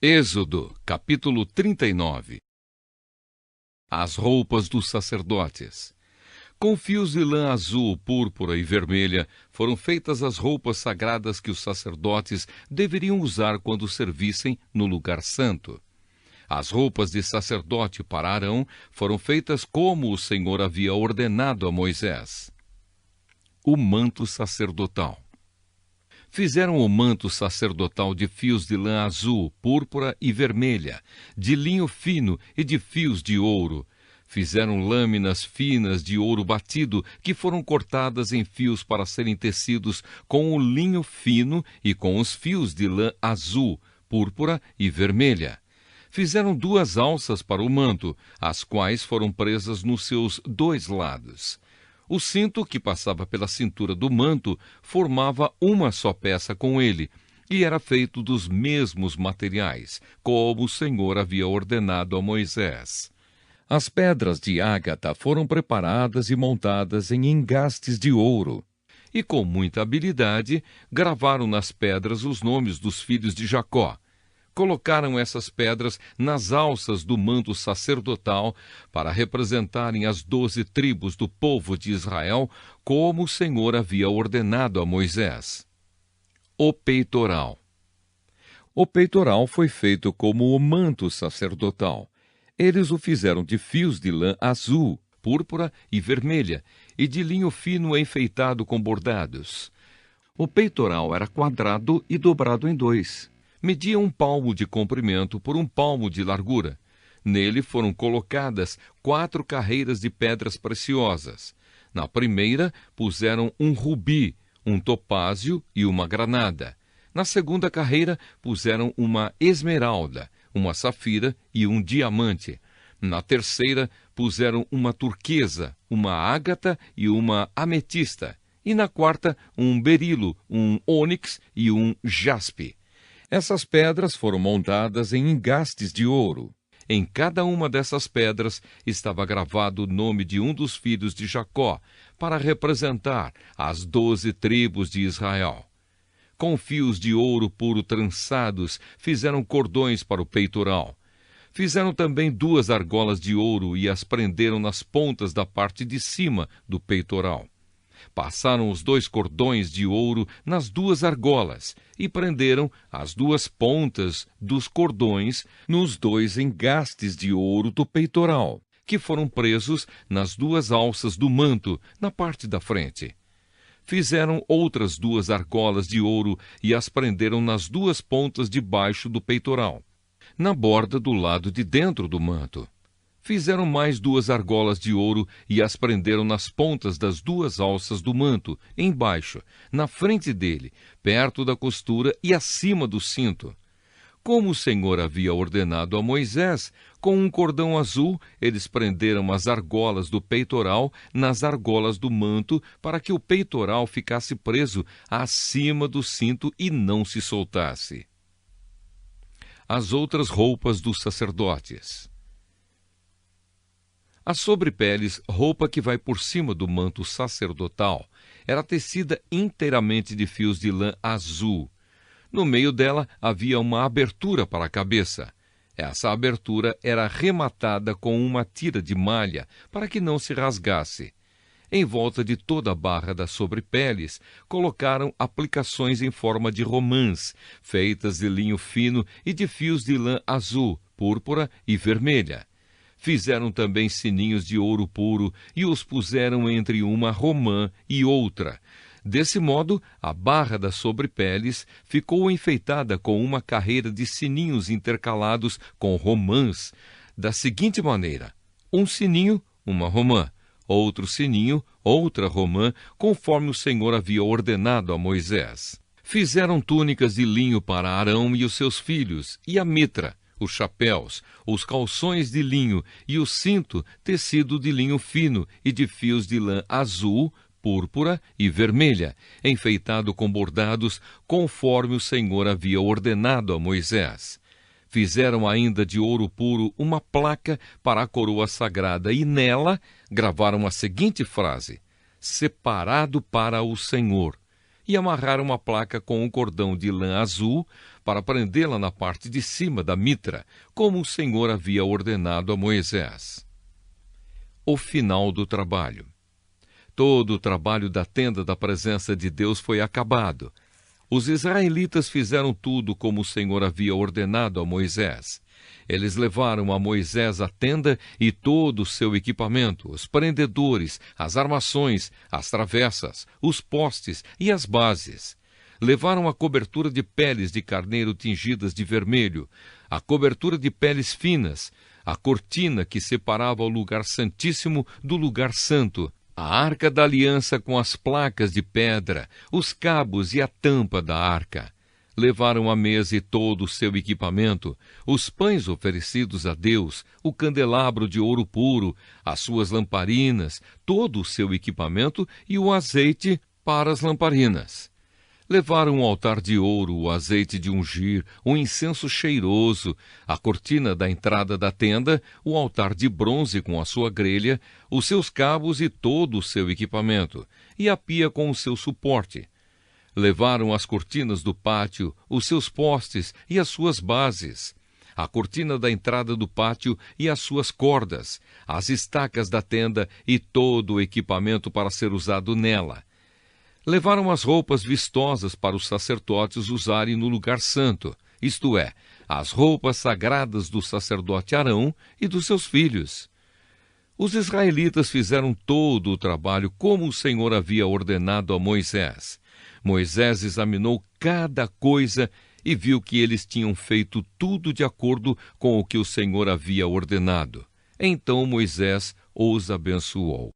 Êxodo, capítulo 39. As roupas dos sacerdotes. Com fios de lã azul, púrpura e vermelha, foram feitas as roupas sagradas que os sacerdotes deveriam usar quando servissem no lugar santo. As roupas de sacerdote para Arão foram feitas como o Senhor havia ordenado a Moisés. O manto sacerdotal. Fizeram o manto sacerdotal de fios de lã azul, púrpura e vermelha, de linho fino e de fios de ouro. Fizeram lâminas finas de ouro batido, que foram cortadas em fios para serem tecidos com o linho fino e com os fios de lã azul, púrpura e vermelha. Fizeram 2 alças para o manto, as quais foram presas nos seus 2 lados. O cinto que passava pela cintura do manto formava uma só peça com ele, e era feito dos mesmos materiais, como o Senhor havia ordenado a Moisés. As pedras de ágata foram preparadas e montadas em engastes de ouro. E com muita habilidade, gravaram nas pedras os nomes dos filhos de Jacó. Colocaram essas pedras nas alças do manto sacerdotal para representarem as 12 tribos do povo de Israel, como o Senhor havia ordenado a Moisés. O peitoral. O peitoral foi feito como o manto sacerdotal. Eles o fizeram de fios de lã azul, púrpura e vermelha, e de linho fino enfeitado com bordados. O peitoral era quadrado e dobrado em 2. Media 1 palmo de comprimento por 1 palmo de largura. Nele foram colocadas 4 carreiras de pedras preciosas. Na primeira, puseram um rubi, um topázio e uma granada. Na segunda carreira, puseram uma esmeralda, uma safira e um diamante. Na terceira, puseram uma turquesa, uma ágata e uma ametista. E na quarta, um berilo, um ônix e um jaspe. Essas pedras foram montadas em engastes de ouro. Em cada uma dessas pedras estava gravado o nome de um dos filhos de Jacó, para representar as 12 tribos de Israel. Com fios de ouro puro trançados, fizeram cordões para o peitoral. Fizeram também 2 argolas de ouro e as prenderam nas pontas da parte de cima do peitoral. Passaram os 2 cordões de ouro nas 2 argolas e prenderam as 2 pontas dos cordões nos 2 engastes de ouro do peitoral, que foram presos nas 2 alças do manto, na parte da frente. Fizeram outras 2 argolas de ouro e as prenderam nas 2 pontas de baixo do peitoral, na borda do lado de dentro do manto. Fizeram mais 2 argolas de ouro e as prenderam nas pontas das 2 alças do manto, embaixo, na frente dele, perto da costura e acima do cinto. Como o Senhor havia ordenado a Moisés, com um cordão azul, eles prenderam as argolas do peitoral nas argolas do manto, para que o peitoral ficasse preso acima do cinto e não se soltasse. As outras roupas dos sacerdotes. A sobrepeles, roupa que vai por cima do manto sacerdotal, era tecida inteiramente de fios de lã azul. No meio dela havia uma abertura para a cabeça. Essa abertura era rematada com uma tira de malha para que não se rasgasse. Em volta de toda a barra das sobrepeles, colocaram aplicações em forma de romãs, feitas de linho fino e de fios de lã azul, púrpura e vermelha. Fizeram também sininhos de ouro puro e os puseram entre uma romã e outra. Desse modo, a barra das sobrepeles ficou enfeitada com uma carreira de sininhos intercalados com romãs, da seguinte maneira: um sininho, uma romã; outro sininho, outra romã, conforme o Senhor havia ordenado a Moisés. Fizeram túnicas de linho para Arão e os seus filhos, e a mitra, os chapéus, os calções de linho e o cinto tecido de linho fino e de fios de lã azul, púrpura e vermelha, enfeitado com bordados, conforme o Senhor havia ordenado a Moisés. Fizeram ainda de ouro puro uma placa para a coroa sagrada e nela gravaram a seguinte frase: separado para o Senhor. E amarraram a placa com um cordão de lã azul para prendê-la na parte de cima da mitra, como o Senhor havia ordenado a Moisés. O final do trabalho. Todo o trabalho da tenda da presença de Deus foi acabado. Os israelitas fizeram tudo como o Senhor havia ordenado a Moisés. Eles levaram a Moisés a tenda e todo o seu equipamento, os prendedores, as armações, as travessas, os postes e as bases. Levaram a cobertura de peles de carneiro tingidas de vermelho, a cobertura de peles finas, a cortina que separava o lugar santíssimo do lugar santo, a arca da aliança com as placas de pedra, os cabos e a tampa da arca. Levaram a mesa e todo o seu equipamento, os pães oferecidos a Deus, o candelabro de ouro puro, as suas lamparinas, todo o seu equipamento e o azeite para as lamparinas. Levaram um altar de ouro, o azeite de ungir, um incenso cheiroso, a cortina da entrada da tenda, o altar de bronze com a sua grelha, os seus cabos e todo o seu equipamento, e a pia com o seu suporte. Levaram as cortinas do pátio, os seus postes e as suas bases, a cortina da entrada do pátio e as suas cordas, as estacas da tenda e todo o equipamento para ser usado nela. Levaram as roupas vistosas para os sacerdotes usarem no lugar santo, isto é, as roupas sagradas do sacerdote Arão e dos seus filhos. Os israelitas fizeram todo o trabalho como o Senhor havia ordenado a Moisés. Moisés examinou cada coisa e viu que eles tinham feito tudo de acordo com o que o Senhor havia ordenado. Então Moisés os abençoou.